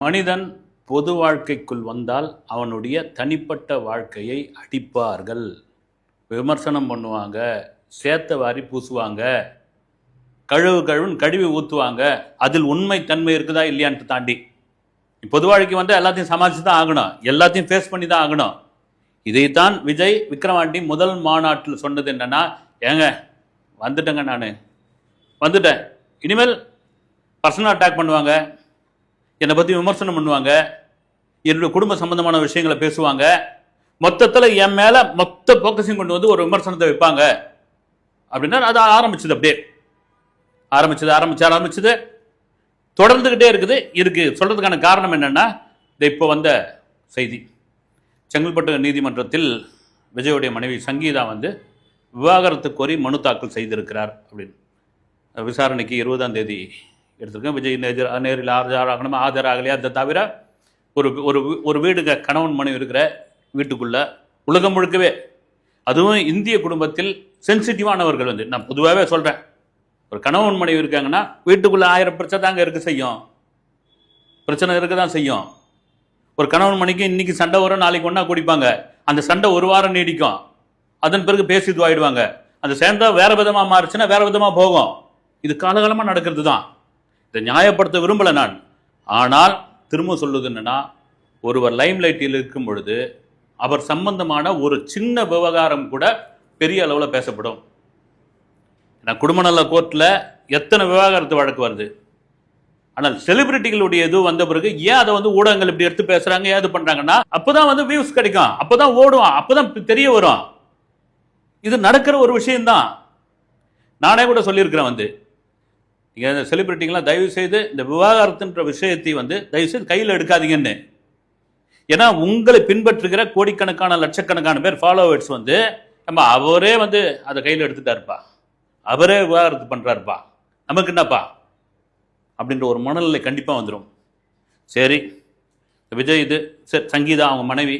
மனிதன் பொது வாழ்க்கைக்குள் வந்தால் அவனுடைய தனிப்பட்ட வாழ்க்கையை அடிப்பார்கள், விமர்சனம் பண்ணுவாங்க, சேத்த வாரி பூசுவாங்க, கழுவுன்னு கழுவி ஊற்றுவாங்க. அதில் உண்மை தன்மை இருக்குதா இல்லையான்ட்டு தாண்டி பொது வாழ்க்கை வந்து எல்லாத்தையும் சமாளித்து தான் ஆகணும், எல்லாத்தையும் ஃபேஸ் பண்ணி தான் ஆகணும். இதைத்தான் விஜய் விக்ரவாண்டி முதல் மாநாட்டில் சொன்னது என்னன்னா, ஏங்க வந்துட்டேங்க, நான் வந்துட்டேன், இனிமேல் பர்சனல் அட்டாக் பண்ணுவாங்க, என்னை பற்றி விமர்சனம் பண்ணுவாங்க, என்னுடைய குடும்ப சம்பந்தமான விஷயங்களை பேசுவாங்க, மொத்தத்தில் என் மேலே மொத்த ஃபோக்கஸிங் கொண்டு வந்து ஒரு விமர்சனத்தை வைப்பாங்க அப்படின்னா அது ஆரம்பிச்சது. அப்படியே ஆரம்பிச்சது தொடர்ந்துக்கிட்டே இருக்கு. சொல்கிறதுக்கான காரணம் என்னென்னா, இப்போ வந்த செய்தி, செங்கல்பட்டு நீதிமன்றத்தில் விஜயோடைய மனைவி சங்கீதா வந்து விவாகரத்து கோரி மனு தாக்கல் செய்திருக்கிறார் அப்படின்னு. விசாரணைக்கு 20ஆம் தேதி எடுத்திருக்கேன். விஜய் நேரில் ஆஜராகணும், ஆஜராகலையா? அதை தவிர ஒரு வீடுங்க, கணவன் மனைவி இருக்கிற வீட்டுக்குள்ள உலகம் முழுக்கவே, அதுவும் இந்திய குடும்பத்தில் சென்சிட்டிவானவர்கள் வந்து, நான் பொதுவாகவே சொல்கிறேன், ஒரு கணவன் மனைவி இருக்காங்கன்னா வீட்டுக்குள்ளே 1000 பிரச்சனை தாங்க பிரச்சனை இருக்க தான் செய்யும். ஒரு கணவன் மனைவிக்கு இன்னைக்கு சண்டை வரும், நாளைக்கு ஒன்றா குடிப்பாங்க, அந்த சண்டை ஒரு வாரம் நீடிக்கும், அதன் பிறகு பேசி இதுவாயிடுவாங்க, அந்த சேர்ந்தா வேற விதமாக மாறுச்சுன்னா வேற விதமாக போகும். இது காலகாலமாக நடக்கிறது தான். இதை நியாயப்படுத்த விரும்பலை நான். ஆனால் திரும்ப சொல்லுது என்னன்னா, ஒருவர் லைம் லைட்டில் இருக்கும் பொழுது அவர் சம்பந்தமான ஒரு சின்ன விவகாரம் கூட பெரிய அளவில் பேசப்படும். குடும்ப நல கோர்ட்டில் எத்தனை விவாகரத்து வழக்கு வருது. ஆனால் செலிபிரிட்டிகளுடைய இது வந்த பிறகு ஏன் அதை வந்து ஊடகங்கள் இப்படி எடுத்து பேசுறாங்க, ஏது பண்றாங்கன்னா, அப்போதான் வந்து வியூஸ் கிடைக்கும், அப்போதான் ஓடுவான், அப்போதான் தெரிய வரும். இது நடக்கிற ஒரு விஷயம்தான். நானே கூட சொல்லியிருக்கிறேன் வந்து, நீங்கள் செலிபிரிட்டிகள்லாம் தயவு செய்து இந்த விவாகரத்துன்ற விஷயத்தை வந்து தயவு செய்து கையில் எடுக்காதீங்கன்னு. ஏன்னா உங்களை பின்பற்றுகிற கோடிக்கணக்கான லட்சக்கணக்கான பேர் ஃபாலோவர்ஸ் வந்து, நம்ம அவரே வந்து அதை கையில் எடுத்துட்டாருப்பா, அவரே விவாகரத்து பண்ணுறாருப்பா, நமக்கு என்னப்பா அப்படின்ற ஒரு மனநிலை கண்டிப்பாக வந்துடும். சரி, விஜய் இது சரி, சங்கீதா அவங்க மனைவி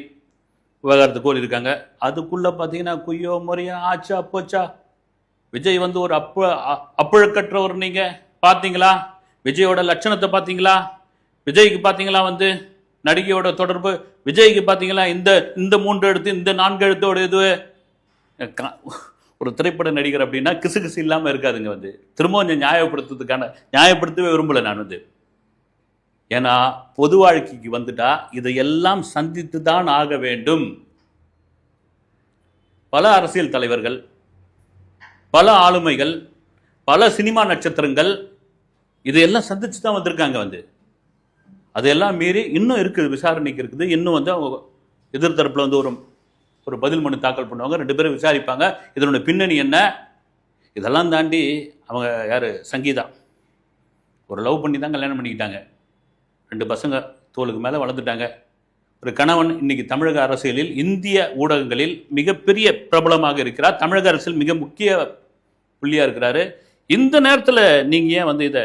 விவாகரத்து கோரி இருக்காங்க. அதுக்குள்ளே பார்த்தீங்கன்னா குய்யோ முறையா ஆச்சா போச்சா. விஜய் வந்து ஒரு அப்பழுக்கற்றவர். நீங்கள் பார்த்தீங்களா விஜயோட லட்சணத்தை? பார்த்தீங்களா விஜய்க்கு? பார்த்தீங்களா வந்து நடிகையோட தொடர்பு? விஜய்க்கு பார்த்தீங்களா இந்த 3 எழுத்து, இந்த 4 எழுத்தோட இது? ஒரு திரைப்பட நடிகர் அப்படின்னா கிசு இல்லாமல் இருக்காதுங்க. வந்து திரும்ப கொஞ்சம் நியாயப்படுத்தவே விரும்பலை நான் வந்து. ஏன்னா பொது வாழ்க்கைக்கு வந்துட்டா இதையெல்லாம் சந்தித்து தான் ஆக வேண்டும். பல அரசியல் தலைவர்கள், பல ஆளுமைகள், பல சினிமா நட்சத்திரங்கள் இதையெல்லாம் சந்திச்சு தான் வந்திருக்காங்க. வந்து அதையெல்லாம் மீறி இன்னும் இருக்குது, விசாரணைக்கு இருக்குது. இன்னும் வந்து அவங்க எதிர்த்தரப்பில் வந்து ஒரு பதில் மனு தாக்கல் பண்ணுவாங்க, 2 பேரும் விசாரிப்பாங்க, இதனுடைய பின்னணி என்ன. இதெல்லாம் தாண்டி அவங்க யார், சங்கீதா ஒரு லவ் பண்ணி தான் கல்யாணம் பண்ணிக்கிட்டாங்க. 2 பசங்க தோளுக்கு மேலே வளர்ந்துட்டாங்க. ஒரு கணவன் இன்னைக்கு தமிழக அரசியலில், இந்திய ஊடகங்களில் மிகப்பெரிய பிரபலமாக இருக்கிறார். தமிழக அரசியல் மிக முக்கிய புள்ளியாக இருக்கிறாரு. இந்த நேரத்தில் நீங்கள் ஏன் வந்து இந்த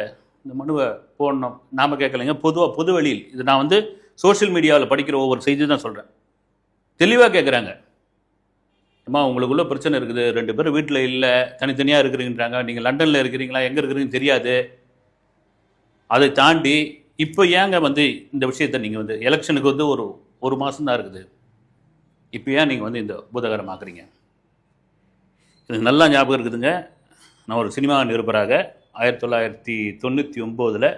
மனுவை போடணும்? நாம் கேட்கலைங்க, பொது வழியில். இது நான் வந்து சோஷியல் மீடியாவில் படிக்கிற ஒவ்வொரு செய்தி தான் சொல்கிறேன். தெளிவாக கேட்குறாங்க, அம்மா உங்களுக்குள்ள பிரச்சனை இருக்குது, 2 பேரும் வீட்டில் இல்லை, தனித்தனியாக இருக்கிறீங்கன்றாங்க, நீங்கள் லண்டனில் இருக்கிறீங்களா, எங்கே இருக்கிறீங்கன்னு தெரியாது. அதை தாண்டி இப்போ ஏங்க வந்து இந்த விஷயத்தை நீங்கள் வந்து எலெக்ஷனுக்கு வந்து ஒரு மாதம் தான் இருக்குது, இப்போ ஏன் நீங்கள் வந்து இந்த பூதகரமாக்குறீங்க? எனக்கு நல்லா ஞாபகம் இருக்குதுங்க. நான் ஒரு சினிமா நிருபராக 1999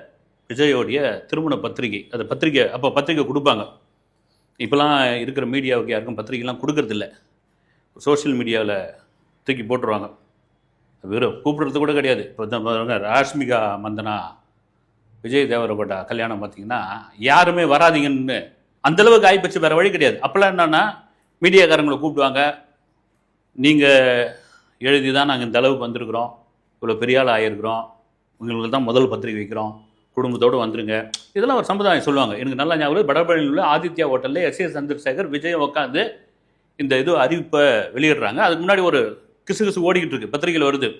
விஜயோடைய திருமண பத்திரிகை, அந்த பத்திரிகை அப்போ பத்திரிகை கொடுப்பாங்க. இப்போலாம் இருக்கிற மீடியாவுக்கு யாருக்கும் பத்திரிகைலாம் கொடுக்கறதில்ல, சோஷியல் மீடியாவில் தூக்கி போட்டுருவாங்க. வெறும் கூப்பிடுறது கூட கிடையாது. இப்போ ராஷ்மிகா மந்தனா விஜய் தேவரகோட்டா கல்யாணம் பார்த்தீங்கன்னா யாருமே வராதிங்கன்னு அந்தளவுக்கு ஆகிப்போச்சு, வேறு வழி கிடையாது. அப்போல்லாம் என்னென்னா மீடியாக்காரங்களை கூப்பிடுவாங்க, நீங்கள் எழுதி தான் நாங்கள் இந்த அளவுக்கு வந்திருக்கிறோம், இவ்வளோ பெரிய ஆள் ஆகிருக்கிறோம், உங்களுக்கு தான் முதல் பத்திரிகை வைக்கிறோம், குடும்பத்தோடு வந்துருங்க, இதெல்லாம் ஒரு சமுதாயம் சொல்லுவாங்க. எனக்கு நல்லா ஞாபகம், வடபழனியில் உள்ள ஆதித்யா ஹோட்டலில் எஸ் சந்திரசேகர் விஜயம் உட்காந்து இந்த இது அறிவிப்பை வெளியிடுறாங்க. அதுக்கு முன்னாடி ஒரு கிசு ஓடிக்கிட்டு இருக்கு, பத்திரிகையில் வருது.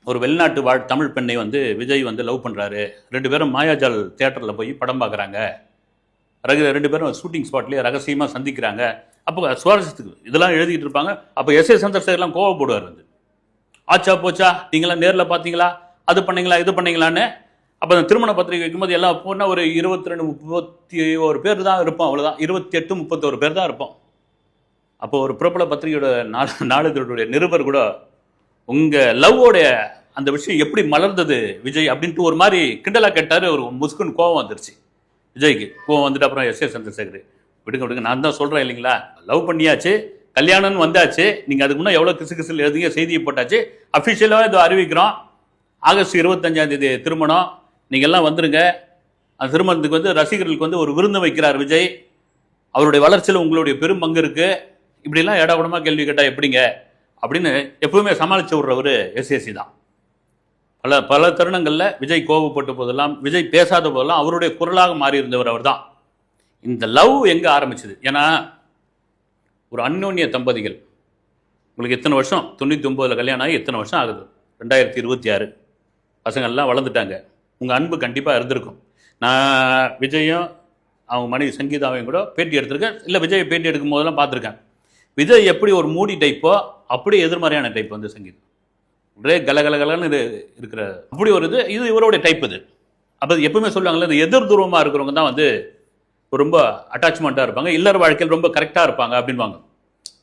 ஒரு வெளிநாட்டு தமிழ் பெண்ணை வந்து விஜய் வந்து லவ் பண்ணுறாரு, 2 பேரும் மாயாஜால் தியேட்டரில் போய் படம் பார்க்குறாங்க, 2 பேரும் ஷூட்டிங் ஸ்பாட்லேயே ரகசியமாக சந்திக்கிறாங்க. அப்போ சுவாரஸ்யத்துக்கு இதெல்லாம் எழுதிக்கிட்டு இருப்பாங்க. அப்போ எஸ் சந்திரசேகர்லாம் கோவப்படுவார். வந்து ஆச்சா போச்சா, நீங்களாம் நேரில் பார்த்தீங்களா, அது பண்ணீங்களா, இது பண்ணீங்களான்னு அப்போ அந்த திருமண பத்திரிகை வைக்கும்போது எல்லாம் போனால் ஒரு 22 31 பேர் தான் இருப்போம், அவ்வளோதான். 28 31 பேர் தான் இருப்போம். அப்போ ஒரு பிரபல பத்திரிகையோட நாளிதழுடைய நிருபர் கூட உங்கள் லவ்வோடைய அந்த விஷயம் எப்படி மலர்ந்தது விஜய் அப்படின்ட்டு ஒரு மாதிரி கிண்டலாக கேட்டார். ஒரு முஸ்குன்னு கோவம் வந்துருச்சு விஜய்க்கு. கோவம் வந்துட்டு அப்புறம் எஸ் ஏ சந்திரசேகர் விடுங்க நான் தான் சொல்கிறேன் இல்லைங்களா, லவ் பண்ணியாச்சு, கல்யாணம்னு வந்தாச்சு, நீங்கள் அதுக்கு முன்னே எவ்வளோ கிசு எழுதிங்க, செய்தியை போட்டாச்சு, அஃபிஷியலாக இதை அறிவிக்கிறோம். ஆகஸ்ட் 25 திருமணம், நீங்கள் எல்லாம் வந்துருங்க. அந்த திருமணத்துக்கு வந்து ரசிகர்களுக்கு வந்து ஒரு விருந்து வைக்கிறார் விஜய். அவருடைய வளர்ச்சியில் உங்களுடைய பெரும் பங்கு இருக்குது. இப்படிலாம் ஏடாகுடமாக கேள்வி கேட்டால் எப்படிங்க அப்படின்னு எப்பவுமே சமாளித்து விட்றவர் எஸ்ஏசி தான். பல தருணங்களில் விஜய் கோபப்பட்ட போதெல்லாம், விஜய் பேசாத போதெல்லாம் அவருடைய குரலாக மாறி இருந்தவர் அவர் தான். இந்த லவ் எங்கே ஆரம்பிச்சது? ஏன்னா ஒரு அந்யோன்ய தம்பதிகள், உங்களுக்கு எத்தனை வருஷம், 99 கல்யாணம் ஆகி எத்தனை வருஷம் ஆகுது, 2026, பசங்கள்லாம் வளர்ந்துட்டாங்க. உங்கள் அன்பு கண்டிப்பாக இருந்திருக்கும். நான் விஜயும் அவங்க மனைவி சங்கீதாவையும் கூட பேட்டி எடுத்திருக்கேன், இல்லை விஜய் பேட்டி எடுக்கும் போதெல்லாம் பார்த்துருக்கேன். விஜய் எப்படி ஒரு மூடி டைப்போ அப்படியே எதிர்மறையான டைப் வந்து சங்கீதம், ஒரே கலகலகலன்னு இருக்கிற அப்படி ஒரு இது இவருடைய டைப். இது அப்போ எப்பவுமே சொல்லுவாங்கல்ல, இந்த எதிர் துருவமாக இருக்கிறவங்க தான் வந்து ரொம்ப அட்டாச்மெண்ட்டாக இருப்பாங்க, இல்லற வாழ்க்கையில் ரொம்ப கரெக்டாக இருப்பாங்க அப்படின்வாங்க.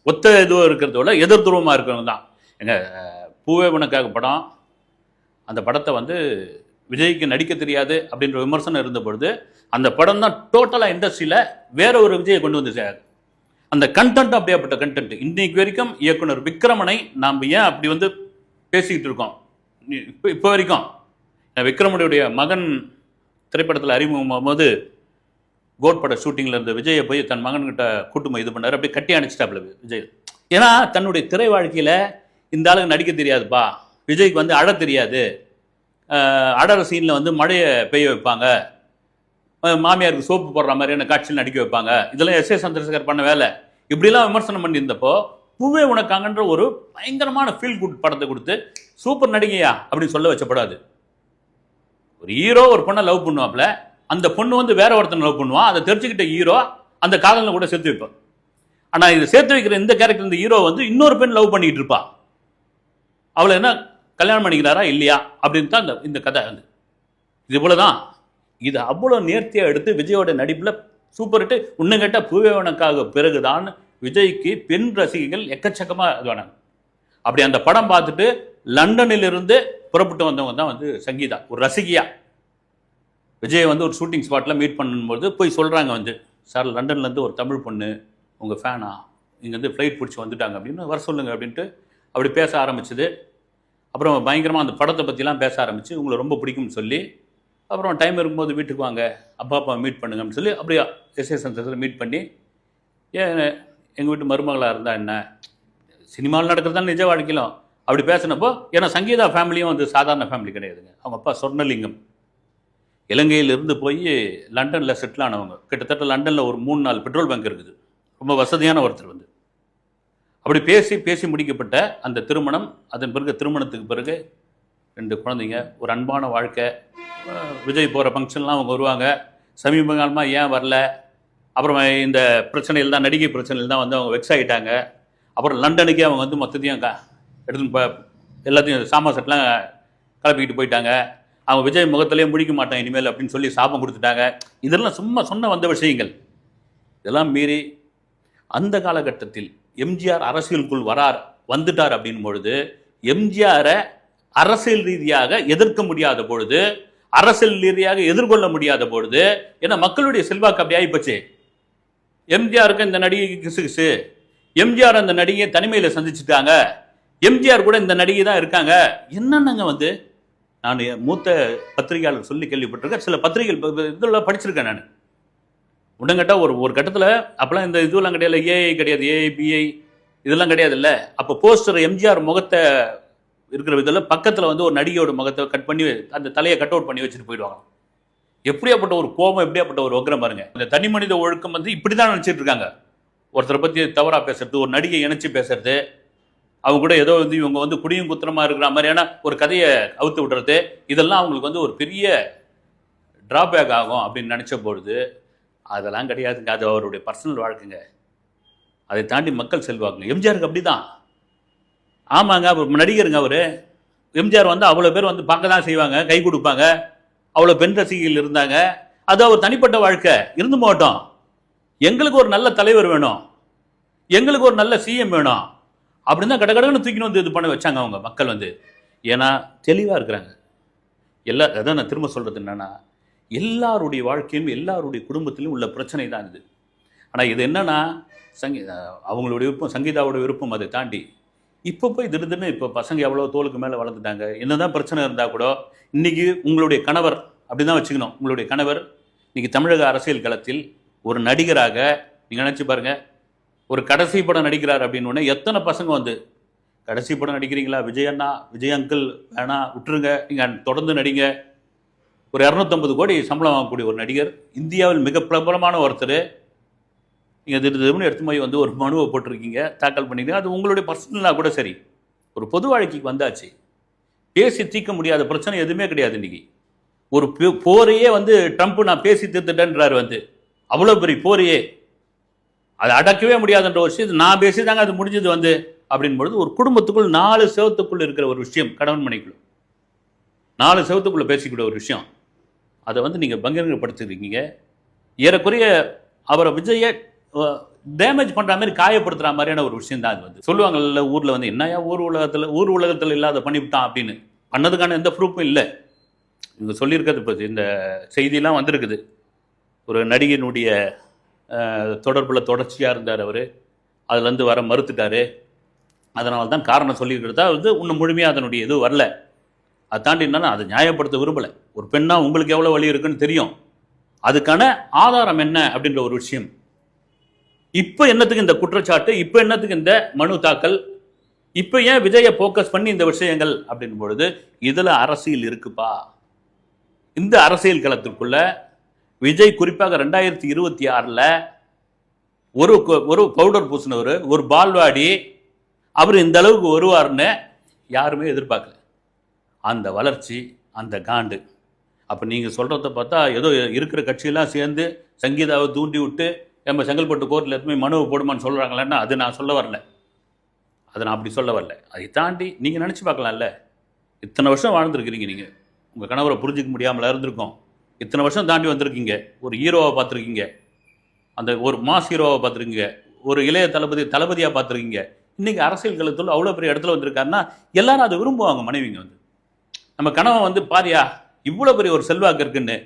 ஒத்த இதுவும் இருக்கிறத விட எதிர் துருவமாக இருக்கிறவங்க தான். எங்கள் பூவே உனக்காக படம், அந்த படத்தை வந்து விஜய்க்கு நடிக்க தெரியாது அப்படின்ற விமர்சனம் இருந்த பொழுது அந்த படம் தான் டோட்டலாக இண்டஸ்ட்ரியில் வேற ஒரு விஜயை கொண்டு வந்து சேர். அந்த கண்டென்ட் அப்படியேப்பட்ட கண்டென்ட் இன்னைக்கு வரைக்கும் இயக்குனர் விக்ரமனை நாம் ஏன் அப்படி வந்து பேசிக்கிட்டு இருக்கோம் இப்போ வரைக்கும். விக்ரமனுடைய மகன் திரைப்படத்தில் அறிமுகமாகும் போது கோட் பட ஷூட்டிங்கில் இருந்த விஜயை போய் தன் மகன்கிட்ட கூட்டுமை இது பண்ணார், அப்படியே கட்டி அணைச்சிட்டாப்புல விஜய். ஏன்னா தன்னுடைய திரை வாழ்க்கையில் இந்த ஆளுக்கு நடிக்க தெரியாதுப்பா, விஜய்க்கு வந்து அழ தெரியாது, அடற சீனில் வந்து மழையை பெய்ய வைப்பாங்க, மாமியாருக்கு சோப்பு போடுற மாதிரியான காட்சியில் நடிக்க வைப்பாங்க, இதெல்லாம் எஸ் ஏ சந்திரசேகர் பண்ண வேலை, இப்படிலாம் விமர்சனம் பண்ணியிருந்தப்போ பூவே உனக்காங்கன்ற ஒரு பயங்கரமான ஃபீல் குட் படத்தை கொடுத்து சூப்பர் நடிகையா அப்படின்னு சொல்ல வச்சப்படாது. ஒரு ஹீரோ ஒரு பொண்ணை லவ் பண்ணுவாப்ல, அந்த பொண்ணு வந்து வேற ஒருத்தனை லவ் பண்ணுவான், அதை தெரிஞ்சுக்கிட்ட ஹீரோ அந்த காதலில் கூட சேர்த்து வைப்பான். ஆனால் இதை சேர்த்து வைக்கிற இந்த கேரக்டர், இந்த ஹீரோ வந்து இன்னொரு பெண் லவ் பண்ணிக்கிட்டு இருப்பா, அவளை என்ன கல்யாணம் பண்ணிக்கிறாரா இல்லையா அப்படின்னு தான் இந்த கதை வந்து. இது போல தான். இது அவ்வளோ நேர்த்தியாக எடுத்து விஜயோட நடிப்பில் சூப்பர் ஹிட்டு. இன்னும் கேட்டால் பூவேவனுக்காக பிறகுதான் விஜய்க்கு பெண் ரசிகைகள் எக்கச்சக்கமாக இது வேணாங்க. அப்படி அந்த படம் பார்த்துட்டு லண்டனிலிருந்து புறப்பட்டு வந்தவங்க தான் வந்து சங்கீதா, ஒரு ரசிகையா விஜய் வந்து ஒரு ஷூட்டிங் ஸ்பாட்டில் மீட் பண்ணும்போது போய் சொல்கிறாங்க வந்து, சார் லண்டன்லேருந்து ஒரு தமிழ் பொண்ணு உங்கள் ஃபேனா இங்கேருந்து ஃப்ளைட் பிடிச்சி வந்துட்டாங்க அப்படின்னு வர சொல்லுங்கள் அப்படின்ட்டு அப்படி பேச ஆரம்பிச்சுது. அப்புறம் பயங்கரமாக அந்த படத்தை பற்றிலாம் பேச ஆரம்பித்து உங்களை ரொம்ப பிடிக்கும்னு சொல்லி, அப்புறம் டைம் இருக்கும்போது வீட்டுக்கு வாங்க அப்பா மீட் பண்ணுங்கன்னு சொல்லி அப்படியே எஸ் ஏ சந்திரசேகர் மீட் பண்ணி, ஏன் எங்கள் வீட்டு மருமகளாக இருந்தால் என்ன, சினிமாவில் நடக்கிறது தான் நிஜ வாழ்க்கையிலும் அப்படி பேசினப்போ, ஏன்னா சங்கீதா ஃபேமிலியும் வந்து சாதாரண ஃபேமிலி கிடையாதுங்க. அவங்க அப்பா சொர்ணலிங்கம் இலங்கையிலிருந்து போய் லண்டனில் செட்டில் ஆனவங்க. கிட்டத்தட்ட லண்டனில் ஒரு 3-4 பெட்ரோல் பங்க் இருக்குது. ரொம்ப வசதியான ஒருத்தர் வந்து. அப்படி பேசி முடிக்கப்பட்ட அந்த திருமணம், அதன் பிறகு திருமணத்துக்கு பிறகு 2 குழந்தைங்க, ஒரு அன்பான வாழ்க்கை. விஜய் போகிற ஃபங்க்ஷன்லாம் அவங்க வருவாங்க. சமீப காலமாக ஏன் வரல, அப்புறம் இந்த பிரச்சனையில் தான், நடிகை பிரச்சனையில் தான் வந்து அவங்க வெக்ஸ் ஆகிட்டாங்க. அப்புறம் லண்டனுக்கே அவங்க வந்து மொத்தத்தையும் எடுத்துன்னு எல்லாத்தையும் சாமா செட்லாம் கிளப்பிக்கிட்டு போயிட்டாங்க. அவங்க விஜய் முகத்திலேயே முடிக்க மாட்டான் இனிமேல் அப்படின்னு சொல்லி சாபம் கொடுத்துட்டாங்க. இதெல்லாம் சும்மா சொன்ன வந்த விஷயங்கள். இதெல்லாம் மீறி அந்த காலகட்டத்தில் எம்ஜிஆர் அரசியலுக்குள் வந்துட்டார் அப்படின் பொழுது, எம்ஜிஆரை அரசியல் ரீதியாக எதிர்க்க முடியாத பொழுது, அரசியல் ரீதியாக எதிர்கொள்ள முடியாத பொழுது, ஏன்னா மக்களுடைய செல்வாக்கு அப்படி ஆகிப்போச்சு. எம்ஜிஆருக்கு இந்த நடிகை கிசு, எம்ஜிஆர் அந்த நடிகையை தனிமையில் சந்திச்சுட்டாங்க, எம்ஜிஆர் கூட இந்த நடிகை தான் இருக்காங்க. என்னென்னங்க வந்து நான் மூத்த பத்திரிகையாளர் சொல்லி கேள்விப்பட்டிருக்கேன், சில பத்திரிகைகள் இதெல்லாம் படிச்சிருக்கேன் நான். உடங்கட்டா ஒரு கட்டத்தில் அப்போலாம் இந்த இதுவெல்லாம் கிடையாது, ஏஐ கிடையாது, ஏஐபிஐ இதெல்லாம் கிடையாது இல்லை. அப்போ போஸ்டர் எம்ஜிஆர் முகத்தை இருக்கிற இதில் பக்கத்தில் வந்து ஒரு நடிகையோட முகத்தை கட் பண்ணி அந்த தலையை கட் அவுட் பண்ணி வச்சுட்டு போயிடுவாங்க. எப்படியாப்பட்ட ஒரு கோபம், எப்படியாப்பட்ட ஒரு வக்ரம் பாருங்க. இந்த தனி மனித ஒழுக்கம் வந்து இப்படி தான் நினச்சிட்டு இருக்காங்க. ஒருத்தரை பற்றி தவறாக பேசுறது, ஒரு நடிகை இணைச்சி பேசுறது, அவங்க கூட ஏதோ வந்து இவங்க வந்து குடியும் குத்திரமா இருக்கிற மாதிரியான ஒரு கதையை அவுத்து விடுறது, இதெல்லாம் அவங்களுக்கு வந்து ஒரு பெரிய டிராபேக் ஆகும் அப்படின்னு நினச்ச பொழுது, அதெல்லாம் கிடையாதுங்க. அது அவருடைய பர்சனல் வாழ்க்கைங்க. அதை தாண்டி மக்கள் செல்வாக்குங்க. எம்ஜிஆருக்கு அப்படி தான். ஆமாங்க, அவர் நடிகருங்க. அவர் எம்ஜிஆர் வந்து அவ்வளோ பேர் வந்து பார்க்க தான் செய்வாங்க, கை கொடுப்பாங்க. அவ்வளோ பெண் ரசிகைகள் இருந்தாங்க. அது அவர் தனிப்பட்ட வாழ்க்கை இருந்து போட்டோம். எங்களுக்கு ஒரு நல்ல தலைவர் வேணும், எங்களுக்கு ஒரு நல்ல சிஎம் வேணும் அப்படின்னு தான் கடகடன்னு தூக்கின்னு வந்து இது பண்ண வச்சாங்க அவங்க மக்கள் வந்து. ஏன்னா தெளிவாக இருக்கிறாங்க. அதான் நான் திரும்ப சொல்கிறது என்னன்னா, எல்லாருடைய வாழ்க்கையும் எல்லாருடைய குடும்பத்திலும் உள்ள பிரச்சனை தான் இது. ஆனால் இது என்னன்னா, அவங்களுடைய விருப்பம், சங்கீதாவோட விருப்பம். அதை தாண்டி இப்போ போய் திடீர்னு இப்போ பசங்க எவ்வளோ தோளுக்கு மேலே வளர்ந்துட்டாங்க. என்னதான் பிரச்சனை இருந்தால் கூட இன்னைக்கு உங்களுடைய கணவர் அப்படி தான் வச்சுக்கணும். உங்களுடைய கணவர் இன்னைக்கு தமிழக அரசியல் களத்தில் ஒரு நடிகராக நீங்கள் நினச்சி பாருங்க, ஒரு கடைசி படம் நடிக்கிறார் அப்படின்னு உடனே எத்தனை பசங்க வந்து கடைசி படம் நடிக்கிறீங்களா விஜய் அண்ணா, விஜய் அங்கிள் வேணா விட்டுருங்க, நீங்கள் தொடர்ந்து நடிங்க. ஒரு 250 கோடி சம்பளம் வாங்கக்கூடிய ஒரு நடிகர், இந்தியாவில் மிக பிரபலமான ஒருத்தர், நீங்கள் திடீர்னு எடுத்து போய் வந்து ஒரு மனுவை போட்டிருக்கீங்க, தாக்கல் பண்ணிக்கிறீங்க. அது உங்களுடைய பர்சனலாக கூட சரி. ஒரு பொது வாழ்க்கைக்கு வந்தாச்சு, பேசி தீர்க்க முடியாத பிரச்சனை எதுவுமே கிடையாது. இன்னைக்கு ஒரு போரையே வந்து ட்ரம்ப் நான் பேசி தீர்த்துட்டேன்றாரு வந்து, அவ்வளோ பெரிய போரையே அதை அடக்கவே முடியாதுன்ற ஒரு விஷயம் நான் பேசி தாங்க அது முடிஞ்சது வந்து அப்படின் பொழுது, ஒரு குடும்பத்துக்குள் 4 செவத்துக்குள் இருக்கிற ஒரு விஷயம், கணவன் மனைக்குள்ள 4 செவத்துக்குள்ள பேசிக்கிற ஒரு விஷயம், அதை வந்து நீங்கள் பகிரங்கப்படுத்திருக்கீங்க. ஏறக்குறைய அவரை விஜயை டேமேஜ் பண்ணுற மாதிரி, காயப்படுத்துகிற மாதிரியான ஒரு விஷயம் தான் அது வந்து. சொல்லுவாங்கல்ல ஊரில் வந்து, என்னையா ஊர் உலகத்தில் இல்லாத பண்ணிவிட்டான் அப்படின்னு. பண்ணதுக்கான எந்த ப்ரூஃபும் இல்லை. இவங்க சொல்லியிருக்கிறது இப்போ இந்த செய்தியெல்லாம் வந்திருக்குது. ஒரு நடிகனுடைய தொடர்பில் தொடர்ச்சியாக இருந்தார் அவர், அதுலேருந்து வர மறுத்துட்டார். அதனால தான் காரணம் சொல்லியிருக்கிறதா வந்து இன்னும் முழுமையாக அதனுடைய இது வரல. அதை தாண்டி என்னன்னா, அதை நியாயப்படுத்த விரும்பலை. ஒரு பெண்ணாக உங்களுக்கு எவ்வளோ வழி இருக்குன்னு தெரியும், அதுக்கான ஆதாரம் என்ன அப்படின்ற ஒரு விஷயம். இப்போ என்னத்துக்கு இந்த குற்றச்சாட்டு, இப்போ என்னத்துக்கு இந்த மனு தாக்கல், இப்போ ஏன் விஜயை ஃபோக்கஸ் பண்ணி இந்த விஷயங்கள் அப்படின்னு பொழுது, இதில் அரசியல் இருக்குப்பா. இந்த அரசியல் களத்திற்குள்ள விஜய் குறிப்பாக 2026 ஒரு பவுடர் பூசினவர், ஒரு பால்வாடி, அவர் இந்த அளவுக்கு வருவார்னு யாருமே எதிர்பார்க்கல. அந்த வளர்ச்சி, அந்த காண்டு. அப்போ நீங்கள் சொல்கிறத பார்த்தா ஏதோ இருக்கிற கட்சியெல்லாம் சேர்ந்து சங்கீதாவை தூண்டி விட்டு நம்ம செங்கல்பட்டு கோர்ட்டில் எடுத்துமே மனுவை போடுமான்னு சொல்கிறாங்களேன்னா, அது நான் சொல்ல வரல. அதை நான் அப்படி சொல்ல வரல. அதை தாண்டி நீங்கள் நினச்சி பார்க்கலாம்ல, இத்தனை வருஷம் வாழ்ந்துருக்கிறீங்க, நீங்கள் உங்கள் கணவரை புரிஞ்சிக்க முடியாமல் இருந்திருக்கோம். இத்தனை வருஷம் தாண்டி வந்திருக்கீங்க. ஒரு ஹீரோவை பார்த்துருக்கீங்க, அந்த ஒரு மாஸ் ஹீரோவை பார்த்துருக்கீங்க, ஒரு இளைய தளபதியாக பார்த்துருக்கீங்க. இன்றைக்கி அரசியல் களத்தில் அவ்வளோ பெரிய இடத்துல வந்திருக்காருன்னா எல்லாரும் அதை விரும்புவாங்க. மனைவிங்க வந்து, நம்ம கணவன் வந்து பாரியா இவ்வளோ பெரிய ஒரு செல்வாக்கு இருக்குன்னு.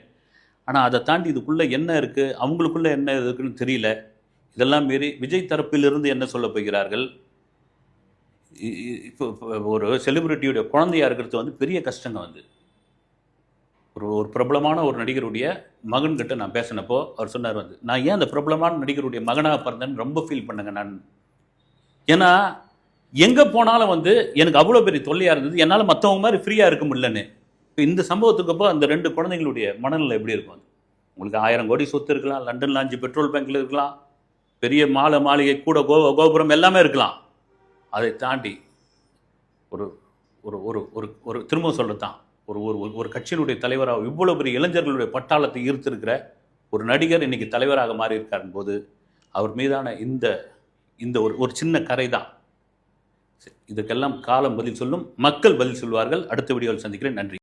ஆனால் அதை தாண்டி இதுக்குள்ளே என்ன இருக்குது, அவங்களுக்குள்ளே என்ன இருக்குன்னு தெரியல. இதெல்லாம் மீறி விஜய் தரப்பிலிருந்து என்ன சொல்ல போகிறார்கள். இப்போ ஒரு செலிபிரிட்டியுடைய குழந்தையாக இருக்கிறது வந்து பெரிய கஷ்டங்க வந்து. ஒரு பிரபலமான ஒரு நடிகருடைய மகன்கிட்ட நான் பேசினப்போ அவர் சொன்னார் வந்து, நான் ஏன் அந்த பிரபலமான நடிகருடைய மகனாக பிறந்தேன்னு ரொம்ப ஃபீல் பண்ணுங்க நான். ஏன்னா எங்கே போனாலும் வந்து எனக்கு அவ்வளோ பெரிய தொல்லையாக இருந்தது, என்னால் மற்றவங்க மாதிரி ஃப்ரீயாக இருக்க முடியலன்னு. இப்போ இந்த சம்பவத்துக்கு அப்போ அந்த 2 குழந்தைங்களுடைய மனநிலை எப்படி இருக்கும்? உங்களுக்கு 1000 கோடி சொத்து இருக்கலாம், லண்டனில் 5 பெட்ரோல் பேங்கில் இருக்கலாம், பெரிய மாளிகை கூட கோபுரம் எல்லாமே இருக்கலாம். அதை தாண்டி ஒரு ஒரு ஒரு ஒரு திரும்ப சொல்கிறது தான், ஒரு கட்சியினுடைய தலைவராக இவ்வளோ பெரிய இளைஞர்களுடைய பட்டாளத்தை ஈர்த்திருக்கிற ஒரு நடிகர் இன்னைக்கு தலைவராக மாறி இருக்கார் போது, அவர் மீதான இந்த ஒரு சின்ன கரை தான். இதுக்கெல்லாம் காலம் பதில் சொல்லும், மக்கள் பதில் சொல்வார்கள். அடுத்த வீடியோவில் சந்திக்கிறேன். நன்றி.